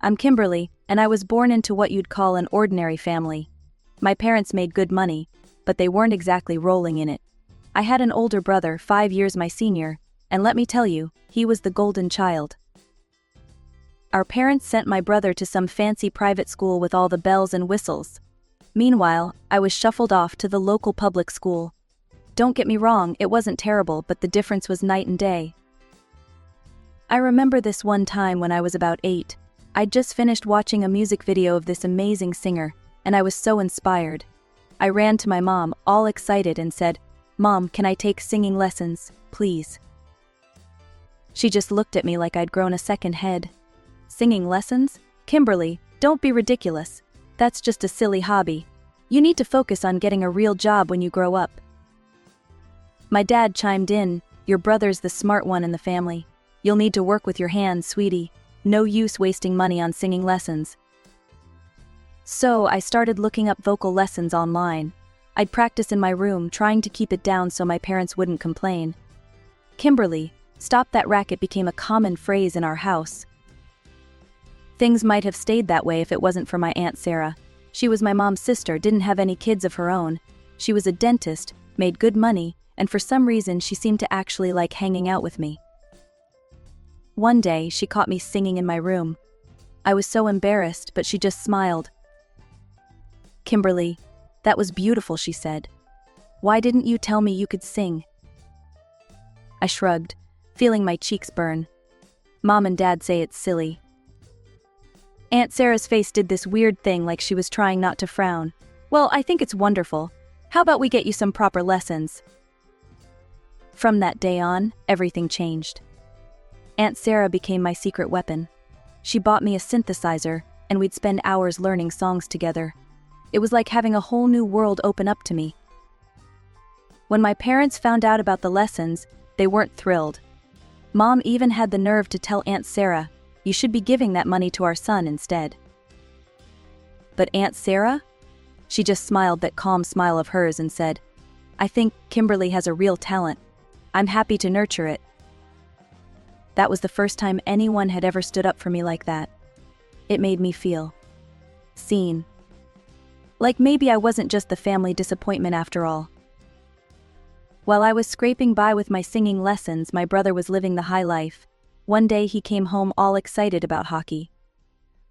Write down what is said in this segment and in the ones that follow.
I'm Kimberly, and I was born into what you'd call an ordinary family. My parents made good money, but they weren't exactly rolling in it. I had an older brother, 5 years my senior, and let me tell you, he was the golden child. Our parents sent my brother to some fancy private school with all the bells and whistles. Meanwhile, I was shuffled off to the local public school. Don't get me wrong, it wasn't terrible, but the difference was night and day. I remember this one time when I was about 8. I'd just finished watching a music video of this amazing singer, and I was so inspired. I ran to my mom, all excited, and said, "Mom, can I take singing lessons, please?" She just looked at me like I'd grown a second head. Singing lessons? Kimberly, don't be ridiculous. That's just a silly hobby. You need to focus on getting a real job when you grow up. My dad chimed in, "Your brother's the smart one in the family. You'll need to work with your hands, sweetie. No use wasting money on singing lessons." So I started looking up vocal lessons online. I'd practice in my room, trying to keep it down so my parents wouldn't complain. "Kimberly, stop that racket" became a common phrase in our house. Things might have stayed that way if it wasn't for my Aunt Sarah. She was my mom's sister, didn't have any kids of her own. She was a dentist, made good money, and for some reason she seemed to actually like hanging out with me. One day, she caught me singing in my room. I was so embarrassed, but she just smiled. "Kimberly, that was beautiful," she said. "Why didn't you tell me you could sing?" I shrugged, feeling my cheeks burn. Mom and Dad say it's silly. Aunt Sarah's face did this weird thing like she was trying not to frown. "Well, I think it's wonderful. How about we get you some proper lessons?" From that day on, everything changed. Aunt Sarah became my secret weapon. She bought me a synthesizer, and we'd spend hours learning songs together. It was like having a whole new world open up to me. When my parents found out about the lessons, they weren't thrilled. Mom even had the nerve to tell Aunt Sarah, "You should be giving that money to our son instead." But Aunt Sarah? She just smiled that calm smile of hers and said, "I think Kimberly has a real talent. I'm happy to nurture it." That was the first time anyone had ever stood up for me like that. It made me feel seen. Like maybe I wasn't just the family disappointment after all. While I was scraping by with my singing lessons, my brother was living the high life. One day he came home all excited about hockey.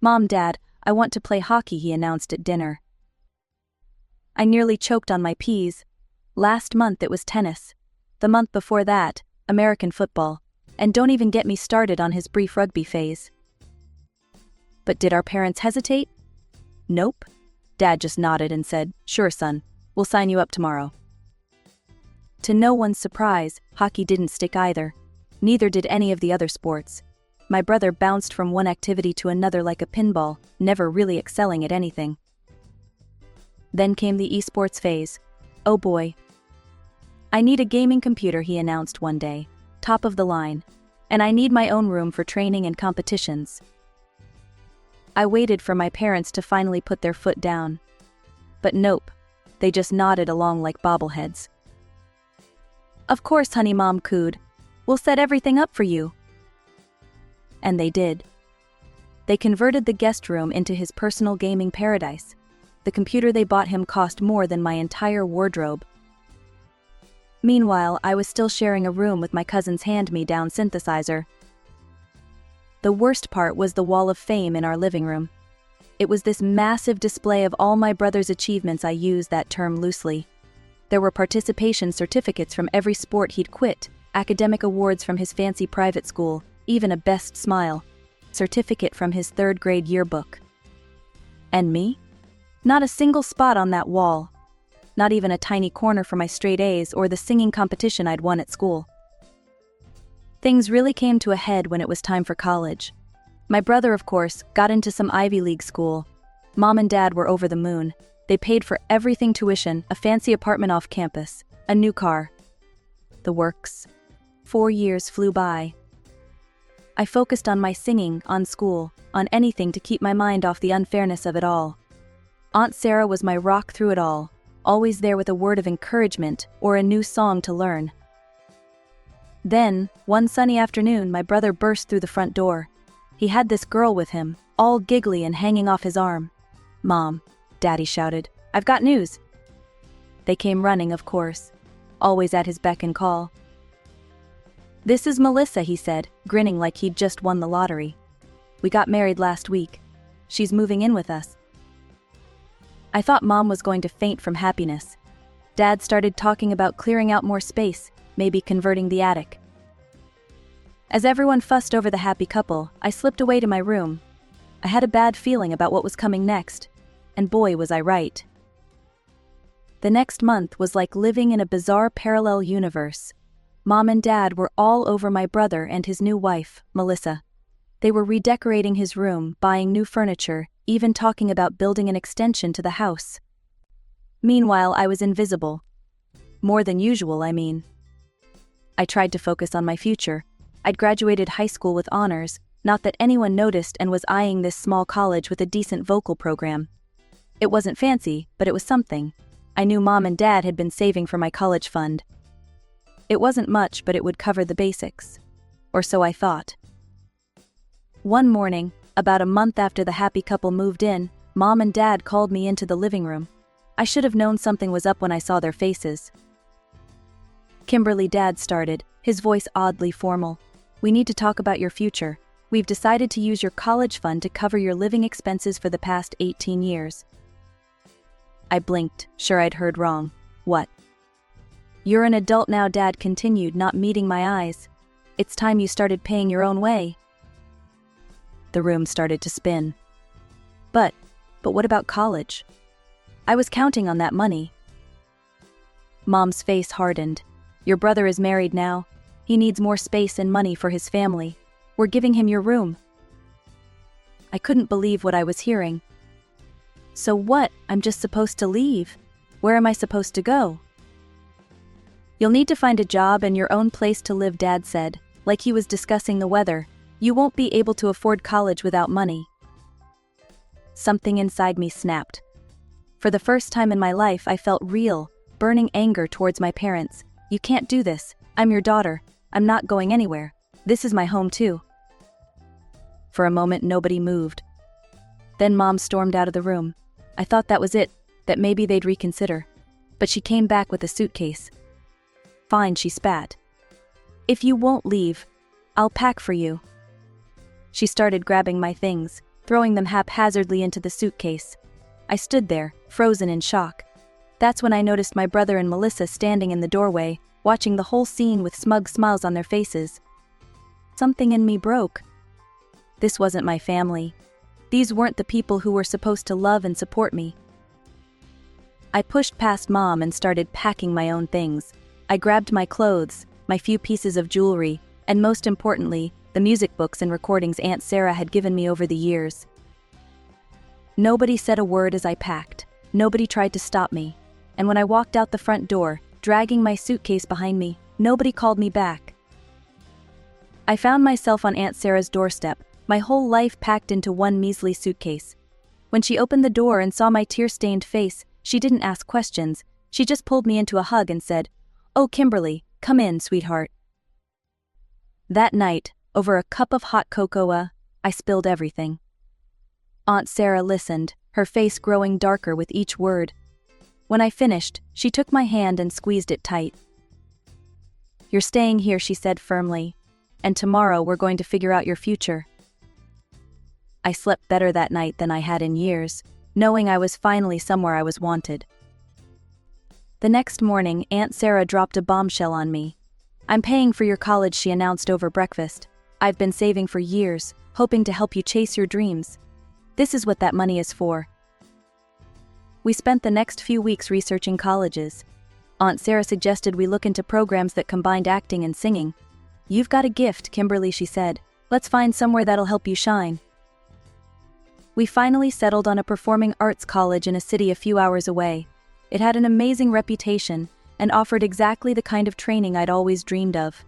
"Mom, Dad, I want to play hockey," he announced at dinner. I nearly choked on my peas. Last month it was tennis. The month before that, American football. And don't even get me started on his brief rugby phase. But did our parents hesitate? Nope. Dad just nodded and said, "Sure, son, we'll sign you up tomorrow." To no one's surprise, hockey didn't stick either. Neither did any of the other sports. My brother bounced from one activity to another like a pinball, never really excelling at anything. Then came the esports phase. Oh boy. "I need a gaming computer," he announced one day. "Top of the line. And I need my own room for training and competitions." I waited for my parents to finally put their foot down. But nope. They just nodded along like bobbleheads. "Of course, honey," Mom cooed. "We'll set everything up for you." And they did. They converted the guest room into his personal gaming paradise. The computer they bought him cost more than my entire wardrobe. Meanwhile, I was still sharing a room with my cousin's hand-me-down synthesizer. The worst part was the wall of fame in our living room. It was this massive display of all my brother's achievements. I use that term loosely. There were participation certificates from every sport he'd quit, academic awards from his fancy private school, even a best smile certificate from his 3rd grade yearbook. And me? Not a single spot on that wall. Not even a tiny corner for my straight A's or the singing competition I'd won at school. Things really came to a head when it was time for college. My brother, of course, got into some Ivy League school. Mom and Dad were over the moon. They paid for everything: tuition, a fancy apartment off campus, a new car. The works. 4 years flew by. I focused on my singing, on school, on anything to keep my mind off the unfairness of it all. Aunt Sarah was my rock through it all, always there with a word of encouragement or a new song to learn. Then, one sunny afternoon, my brother burst through the front door. He had this girl with him, all giggly and hanging off his arm. "Mom," Daddy shouted, "I've got news." They came running, of course, always at his beck and call. "This is Melissa," he said, grinning like he'd just won the lottery. "We got married last week. She's moving in with us." I thought Mom was going to faint from happiness. Dad started talking about clearing out more space, maybe converting the attic. As everyone fussed over the happy couple, I slipped away to my room. I had a bad feeling about what was coming next, and boy was I right. The next month was like living in a bizarre parallel universe. Mom and Dad were all over my brother and his new wife, Melissa. They were redecorating his room, buying new furniture, even talking about building an extension to the house. Meanwhile, I was invisible. More than usual, I mean. I tried to focus on my future. I'd graduated high school with honors, not that anyone noticed, and was eyeing this small college with a decent vocal program. It wasn't fancy, but it was something. I knew Mom and Dad had been saving for my college fund. It wasn't much, but it would cover the basics. Or so I thought. One morning, about a month after the happy couple moved in, Mom and Dad called me into the living room. I should have known something was up when I saw their faces. "Kimberly," Dad started, his voice oddly formal. "We need to talk about your future. We've decided to use your college fund to cover your living expenses for the past 18 years. I blinked, sure I'd heard wrong. "What?" "You're an adult now," Dad continued, not meeting my eyes. "It's time you started paying your own way." The room started to spin. But what about college? I was counting on that money. Mom's face hardened. "Your brother is married now. He needs more space and money for his family. We're giving him your room." I couldn't believe what I was hearing. "So what? I'm just supposed to leave? Where am I supposed to go?" "You'll need to find a job and your own place to live," Dad said, like he was discussing the weather. "You won't be able to afford college without money." Something inside me snapped. For the first time in my life, I felt real, burning anger towards my parents. "You can't do this. I'm your daughter. I'm not going anywhere. This is my home too." For a moment, nobody moved. Then Mom stormed out of the room. I thought that was it, that maybe they'd reconsider. But she came back with a suitcase. "Fine," she spat. "If you won't leave, I'll pack for you." She started grabbing my things, throwing them haphazardly into the suitcase. I stood there, frozen in shock. That's when I noticed my brother and Melissa standing in the doorway, watching the whole scene with smug smiles on their faces. Something in me broke. This wasn't my family. These weren't the people who were supposed to love and support me. I pushed past Mom and started packing my own things. I grabbed my clothes, my few pieces of jewelry, and most importantly, the music books and recordings Aunt Sarah had given me over the years. Nobody said a word as I packed. Nobody tried to stop me. And when I walked out the front door, dragging my suitcase behind me, nobody called me back. I found myself on Aunt Sarah's doorstep, my whole life packed into one measly suitcase. When she opened the door and saw my tear-stained face, she didn't ask questions. She just pulled me into a hug and said, "Oh, Kimberly, come in, sweetheart." That night, over a cup of hot cocoa, I spilled everything. Aunt Sarah listened, her face growing darker with each word. When I finished, she took my hand and squeezed it tight. "You're staying here," she said firmly, "and tomorrow we're going to figure out your future." I slept better that night than I had in years, knowing I was finally somewhere I was wanted. The next morning, Aunt Sarah dropped a bombshell on me. "I'm paying for your college," she announced over breakfast. "I've been saving for years, hoping to help you chase your dreams. This is what that money is for." We spent the next few weeks researching colleges. Aunt Sarah suggested we look into programs that combined acting and singing. "You've got a gift, Kimberly," she said. "Let's find somewhere that'll help you shine." We finally settled on a performing arts college in a city a few hours away. It had an amazing reputation and offered exactly the kind of training I'd always dreamed of.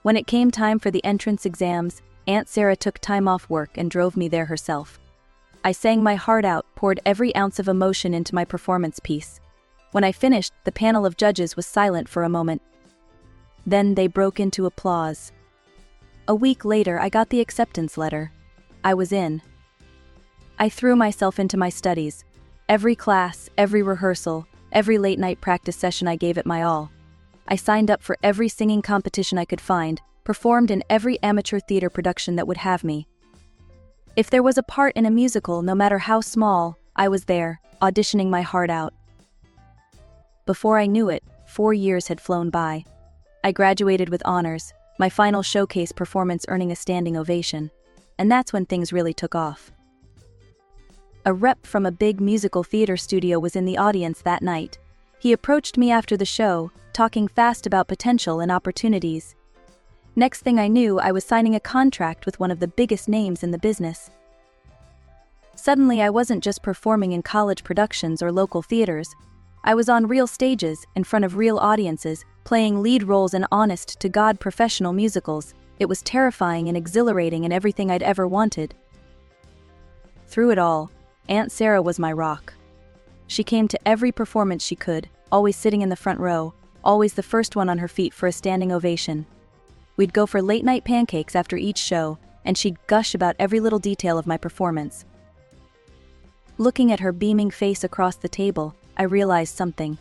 When it came time for the entrance exams, Aunt Sarah took time off work and drove me there herself. I sang my heart out, poured every ounce of emotion into my performance piece. When I finished, the panel of judges was silent for a moment. Then they broke into applause. A week later, I got the acceptance letter. I was in. I threw myself into my studies. Every class, every rehearsal, every late-night practice session, I gave it my all. I signed up for every singing competition I could find, performed in every amateur theater production that would have me. If there was a part in a musical, no matter how small, I was there, auditioning my heart out. Before I knew it, 4 years had flown by. I graduated with honors, my final showcase performance earning a standing ovation. And that's when things really took off. A rep from a big musical theater studio was in the audience that night. He approached me after the show, talking fast about potential and opportunities. Next thing I knew, I was signing a contract with one of the biggest names in the business. Suddenly, I wasn't just performing in college productions or local theaters. I was on real stages, in front of real audiences, playing lead roles in honest-to-God professional musicals. It was terrifying and exhilarating and everything I'd ever wanted. Through it all, Aunt Sarah was my rock. She came to every performance she could, always sitting in the front row, always the first one on her feet for a standing ovation. We'd go for late-night pancakes after each show, and she'd gush about every little detail of my performance. Looking at her beaming face across the table, I realized something.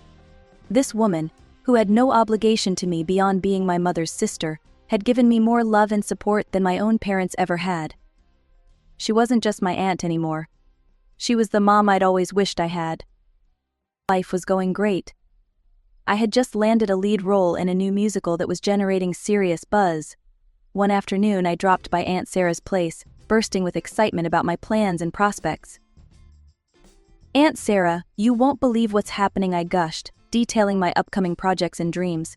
This woman, who had no obligation to me beyond being my mother's sister, had given me more love and support than my own parents ever had. She wasn't just my aunt anymore. She was the mom I'd always wished I had. Life was going great. I had just landed a lead role in a new musical that was generating serious buzz. One afternoon, I dropped by Aunt Sarah's place, bursting with excitement about my plans and prospects. "Aunt Sarah, you won't believe what's happening," I gushed, detailing my upcoming projects and dreams.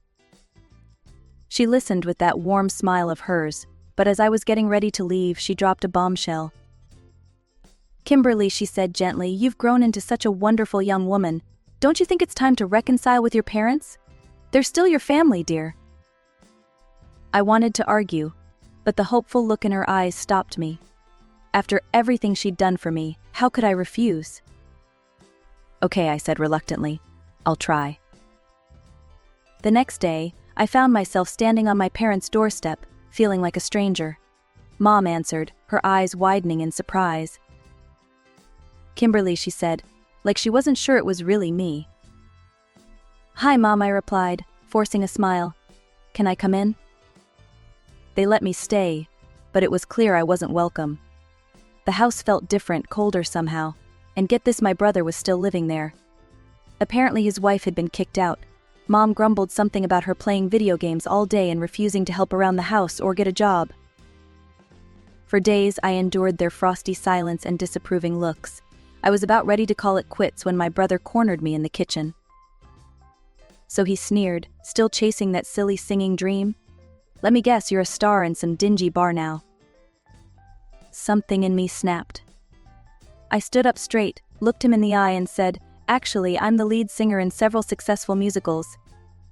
She listened with that warm smile of hers, but as I was getting ready to leave, she dropped a bombshell. "Kimberly," she said gently, "you've grown into such a wonderful young woman. Don't you think it's time to reconcile with your parents? They're still your family, dear." I wanted to argue, but the hopeful look in her eyes stopped me. After everything she'd done for me, how could I refuse? "Okay," I said reluctantly. "I'll try." The next day, I found myself standing on my parents' doorstep, feeling like a stranger. Mom answered, her eyes widening in surprise. "Kimberly," she said, like she wasn't sure it was really me. "Hi, Mom," I replied, forcing a smile. "Can I come in?" They let me stay, but it was clear I wasn't welcome. The house felt different, colder somehow, and get this, my brother was still living there. Apparently his wife had been kicked out. Mom grumbled something about her playing video games all day and refusing to help around the house or get a job. For days I endured their frosty silence and disapproving looks. I was about ready to call it quits when my brother cornered me in the kitchen. "So," he sneered, "still chasing that silly singing dream? Let me guess, you're a star in some dingy bar now." Something in me snapped. I stood up straight, looked him in the eye and said, "Actually, I'm the lead singer in several successful musicals.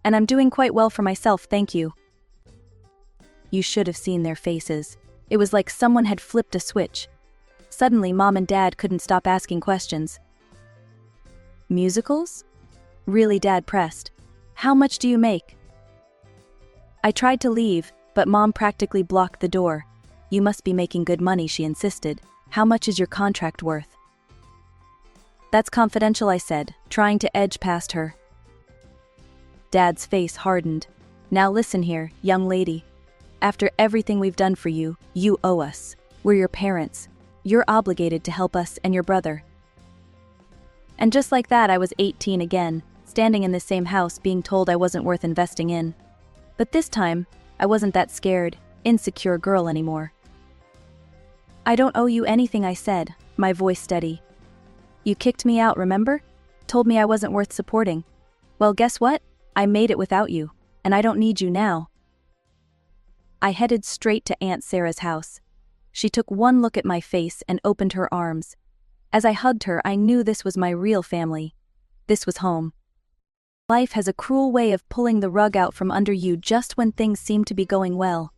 And I'm doing quite well for myself, thank you." You should have seen their faces. It was like someone had flipped a switch. Suddenly, Mom and Dad couldn't stop asking questions. "Musicals?" "Really?" Dad pressed. "How much do you make?" I tried to leave, but Mom practically blocked the door. "You must be making good money," she insisted. "How much is your contract worth?" "That's confidential," I said, trying to edge past her. Dad's face hardened. "Now listen here, young lady. After everything we've done for you, you owe us. We're your parents. You're obligated to help us and your brother." And just like that, I was 18 again, standing in the same house being told I wasn't worth investing in. But this time, I wasn't that scared, insecure girl anymore. "I don't owe you anything," I said, my voice steady. "You kicked me out, remember? Told me I wasn't worth supporting. Well, guess what? I made it without you, and I don't need you now." I headed straight to Aunt Sarah's house. She took one look at my face and opened her arms. As I hugged her, I knew this was my real family. This was home. Life has a cruel way of pulling the rug out from under you just when things seem to be going well.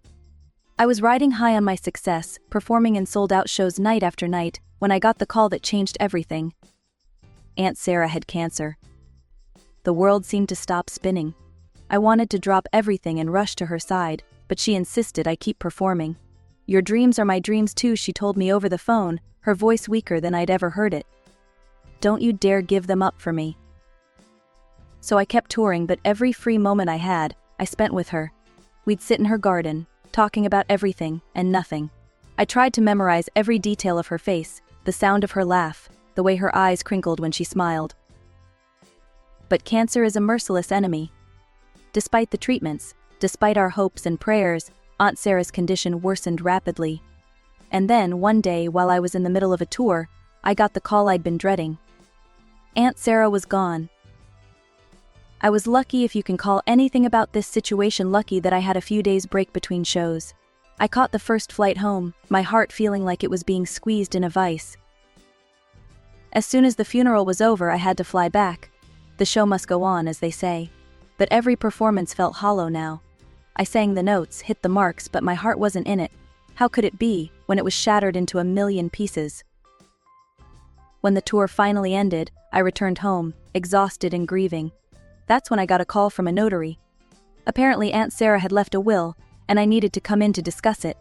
I was riding high on my success, performing in sold-out shows night after night, when I got the call that changed everything. Aunt Sarah had cancer. The world seemed to stop spinning. I wanted to drop everything and rush to her side, but but she insisted I keep performing. "Your dreams are my dreams too," she told me over the phone, her voice weaker than I'd ever heard it. "Don't you dare give them up for me." So I kept touring, but every free moment I had, I spent with her. We'd sit in her garden, talking about everything and nothing. I tried to memorize every detail of her face, the sound of her laugh, the way her eyes crinkled when she smiled. But cancer is a merciless enemy. Despite the treatments, despite our hopes and prayers, Aunt Sarah's condition worsened rapidly. And then, one day, while I was in the middle of a tour, I got the call I'd been dreading. Aunt Sarah was gone. I was lucky, if you can call anything about this situation lucky, that I had a few days break between shows. I caught the first flight home, my heart feeling like it was being squeezed in a vice. As soon as the funeral was over, I had to fly back. The show must go on, as they say. But every performance felt hollow now. I sang the notes, hit the marks, but my heart wasn't in it. How could it be, when it was shattered into a million pieces? When the tour finally ended, I returned home, exhausted and grieving. That's when I got a call from a notary. Apparently Aunt Sarah had left a will, and I needed to come in to discuss it.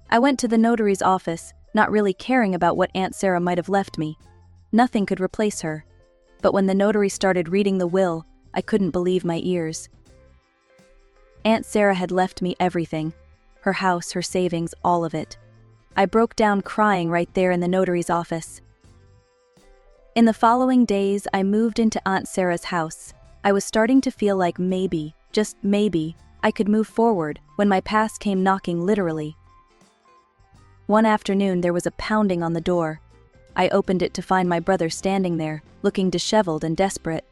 I went to the notary's office, not really caring about what Aunt Sarah might have left me. Nothing could replace her. But when the notary started reading the will, I couldn't believe my ears. Aunt Sarah had left me everything. Her house, her savings, all of it. I broke down crying right there in the notary's office. In the following days, I moved into Aunt Sarah's house. I was starting to feel like maybe, just maybe, I could move forward when my past came knocking, literally. One afternoon there was a pounding on the door. I opened it to find my brother standing there, looking disheveled and desperate.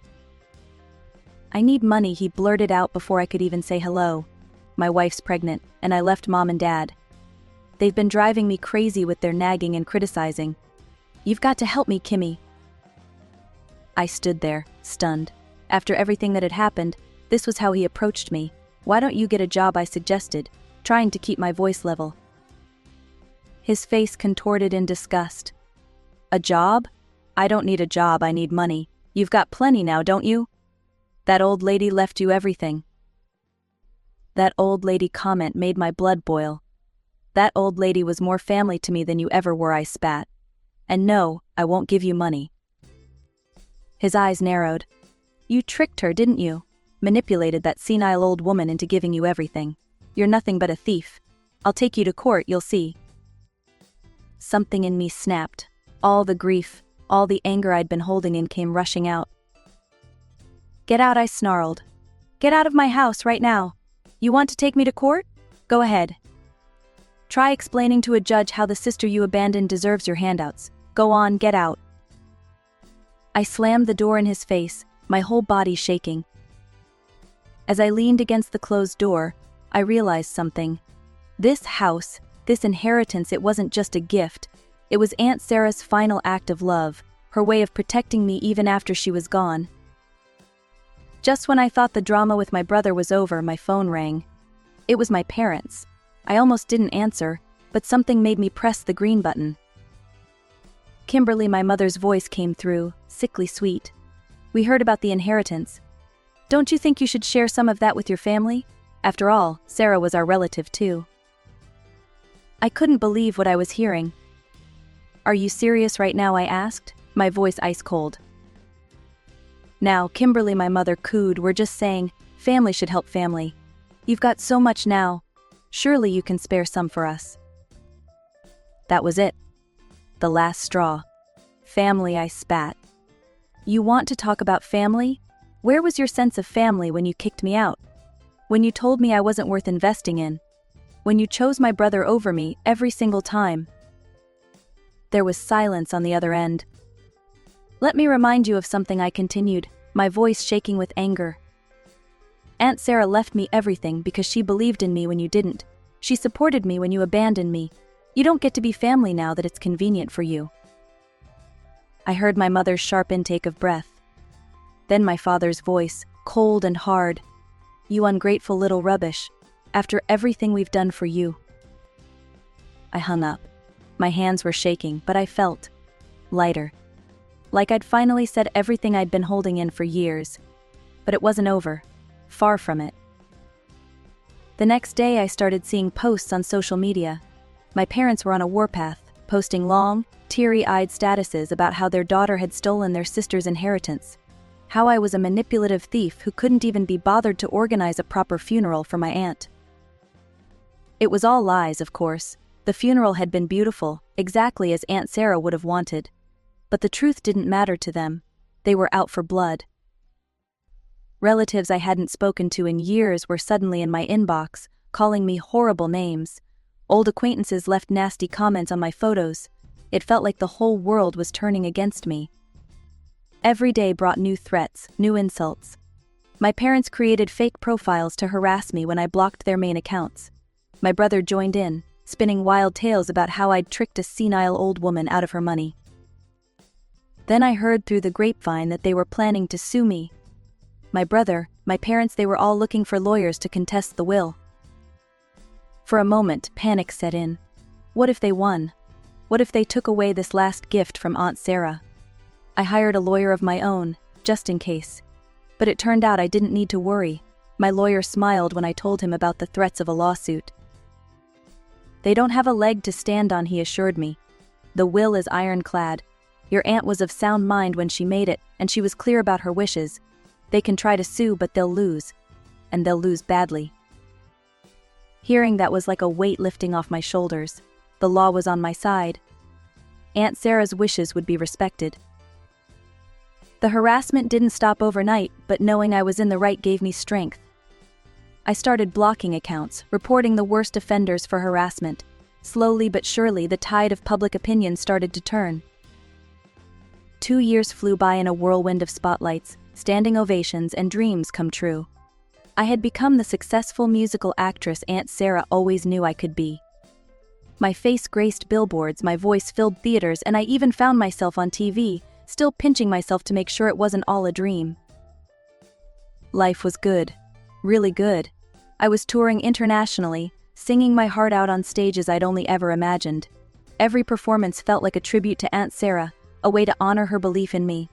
"I need money," he blurted out before I could even say hello. "My wife's pregnant, and I left Mom and Dad. They've been driving me crazy with their nagging and criticizing. You've got to help me, Kimmy." I stood there, stunned. After everything that had happened, this was how he approached me. "Why don't you get a job?" I suggested, trying to keep my voice level. His face contorted in disgust. "A job? I don't need a job, I need money. You've got plenty now, don't you? That old lady left you everything." That old lady comment made my blood boil. That old lady was more family to me than you ever were, I spat. "And no, I won't give you money." His eyes narrowed. "You tricked her, didn't you? Manipulated that senile old woman into giving you everything. You're nothing but a thief. I'll take you to court, you'll see." Something in me snapped. All the grief, all the anger I'd been holding in came rushing out. "Get out," I snarled. "Get out of my house right now. You want to take me to court? Go ahead. Try explaining to a judge how the sister you abandoned deserves your handouts. Go on, get out." I slammed the door in his face, my whole body shaking. As I leaned against the closed door, I realized something. This house, this inheritance, it wasn't just a gift. It was Aunt Sarah's final act of love, her way of protecting me even after she was gone. Just when I thought the drama with my brother was over, my phone rang. It was my parents. I almost didn't answer, but something made me press the green button. Kimberly, my mother's voice came through, sickly sweet. "We heard about the inheritance. Don't you think you should share some of that with your family? After all, Sarah was our relative too." I couldn't believe what I was hearing. "Are you serious right now?" I asked, my voice ice cold. "Now, Kimberly," my mother cooed, "we're just saying, family should help family. You've got so much now. Surely you can spare some for us." That was it. The last straw. "Family," I spat. "You want to talk about family? Where was your sense of family when you kicked me out? When you told me I wasn't worth investing in? When you chose my brother over me every single time?" There was silence on the other end. "Let me remind you of something," I continued, my voice shaking with anger. "Aunt Sarah left me everything because she believed in me when you didn't. She supported me when you abandoned me. You don't get to be family now that it's convenient for you." I heard my mother's sharp intake of breath. Then my father's voice, cold and hard. "You ungrateful little rubbish. After everything we've done for you." I hung up. My hands were shaking, but I felt lighter. Like I'd finally said everything I'd been holding in for years. But it wasn't over. Far from it. The next day I started seeing posts on social media. My parents were on a warpath, posting long, teary-eyed statuses about how their daughter had stolen their sister's inheritance. How I was a manipulative thief who couldn't even be bothered to organize a proper funeral for my aunt. It was all lies, of course. The funeral had been beautiful, exactly as Aunt Sarah would have wanted. But the truth didn't matter to them. They were out for blood. Relatives I hadn't spoken to in years were suddenly in my inbox, calling me horrible names. Old acquaintances left nasty comments on my photos. It felt like the whole world was turning against me. Every day brought new threats, new insults. My parents created fake profiles to harass me when I blocked their main accounts. My brother joined in, spinning wild tales about how I'd tricked a senile old woman out of her money. Then I heard through the grapevine that they were planning to sue me. My brother, my parents, they were all looking for lawyers to contest the will. For a moment, panic set in. What if they won? What if they took away this last gift from Aunt Sarah? I hired a lawyer of my own, just in case. But it turned out I didn't need to worry. My lawyer smiled when I told him about the threats of a lawsuit. They don't have a leg to stand on, he assured me. The will is ironclad. Your aunt was of sound mind when she made it, and she was clear about her wishes. They can try to sue, but they'll lose. And they'll lose badly. Hearing that was like a weight lifting off my shoulders. The law was on my side. Aunt Sarah's wishes would be respected. The harassment didn't stop overnight, but knowing I was in the right gave me strength. I started blocking accounts, reporting the worst offenders for harassment. Slowly but surely, the tide of public opinion started to turn. 2 years flew by in a whirlwind of spotlights, standing ovations, and dreams come true. I had become the successful musical actress Aunt Sarah always knew I could be. My face graced billboards, my voice filled theaters, and I even found myself on TV, still pinching myself to make sure it wasn't all a dream. Life was good. Really good. I was touring internationally, singing my heart out on stages I'd only ever imagined. Every performance felt like a tribute to Aunt Sarah, a way to honor her belief in me.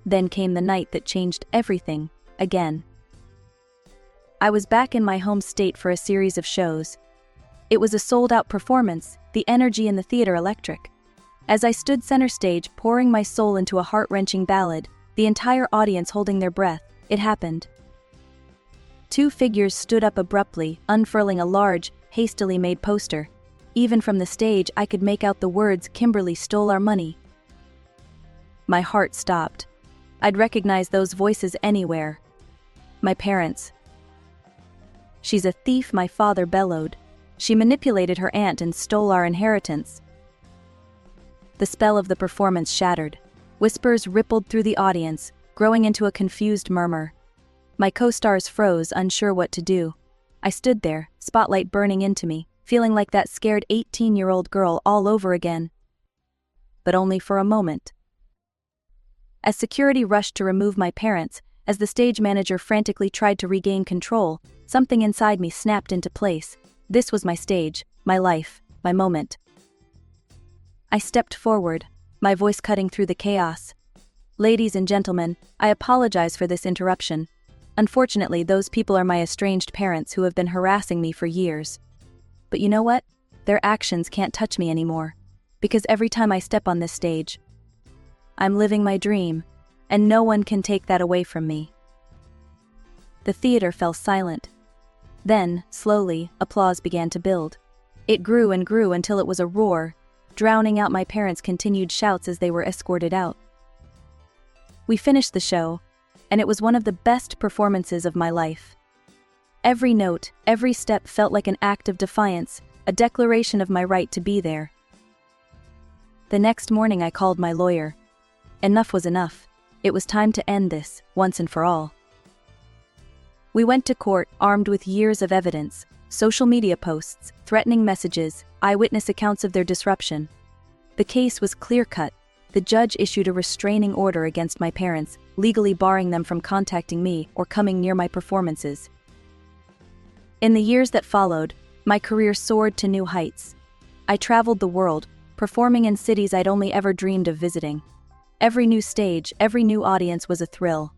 Then came the night that changed everything, again. I was back in my home state for a series of shows. It was a sold-out performance, the energy in the theater electric. As I stood center stage, pouring my soul into a heart-wrenching ballad, the entire audience holding their breath, it happened. 2 figures stood up abruptly, unfurling a large, hastily made poster. Even from the stage, I could make out the words, "Kimberly stole our money." My heart stopped. I'd recognize those voices anywhere. My parents. "She's a thief," my father bellowed. "She manipulated her aunt and stole our inheritance." The spell of the performance shattered. Whispers rippled through the audience, growing into a confused murmur. My co-stars froze, unsure what to do. I stood there, spotlight burning into me, feeling like that scared 18-year-old girl all over again. But only for a moment. As security rushed to remove my parents, as the stage manager frantically tried to regain control, something inside me snapped into place. This was my stage, my life, my moment. I stepped forward, my voice cutting through the chaos. "Ladies and gentlemen, I apologize for this interruption. Unfortunately, those people are my estranged parents who have been harassing me for years. But you know what? Their actions can't touch me anymore. Because every time I step on this stage, I'm living my dream, and no one can take that away from me." The theater fell silent. Then, slowly, applause began to build. It grew and grew until it was a roar, drowning out my parents' continued shouts as they were escorted out. We finished the show, and it was one of the best performances of my life. Every note, every step felt like an act of defiance, a declaration of my right to be there. The next morning I called my lawyer. Enough was enough. It was time to end this, once and for all. We went to court, armed with years of evidence, social media posts, threatening messages, eyewitness accounts of their disruption. The case was clear-cut. The judge issued a restraining order against my parents, legally barring them from contacting me or coming near my performances. In the years that followed, my career soared to new heights. I traveled the world, performing in cities I'd only ever dreamed of visiting. Every new stage, every new audience was a thrill.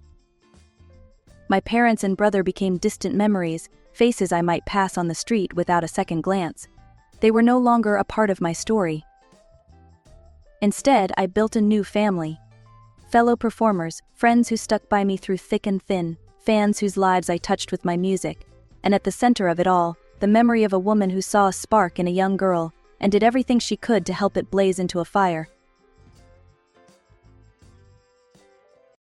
My parents and brother became distant memories, faces I might pass on the street without a second glance. They were no longer a part of my story. Instead, I built a new family. Fellow performers, friends who stuck by me through thick and thin, fans whose lives I touched with my music, and at the center of it all, the memory of a woman who saw a spark in a young girl and did everything she could to help it blaze into a fire.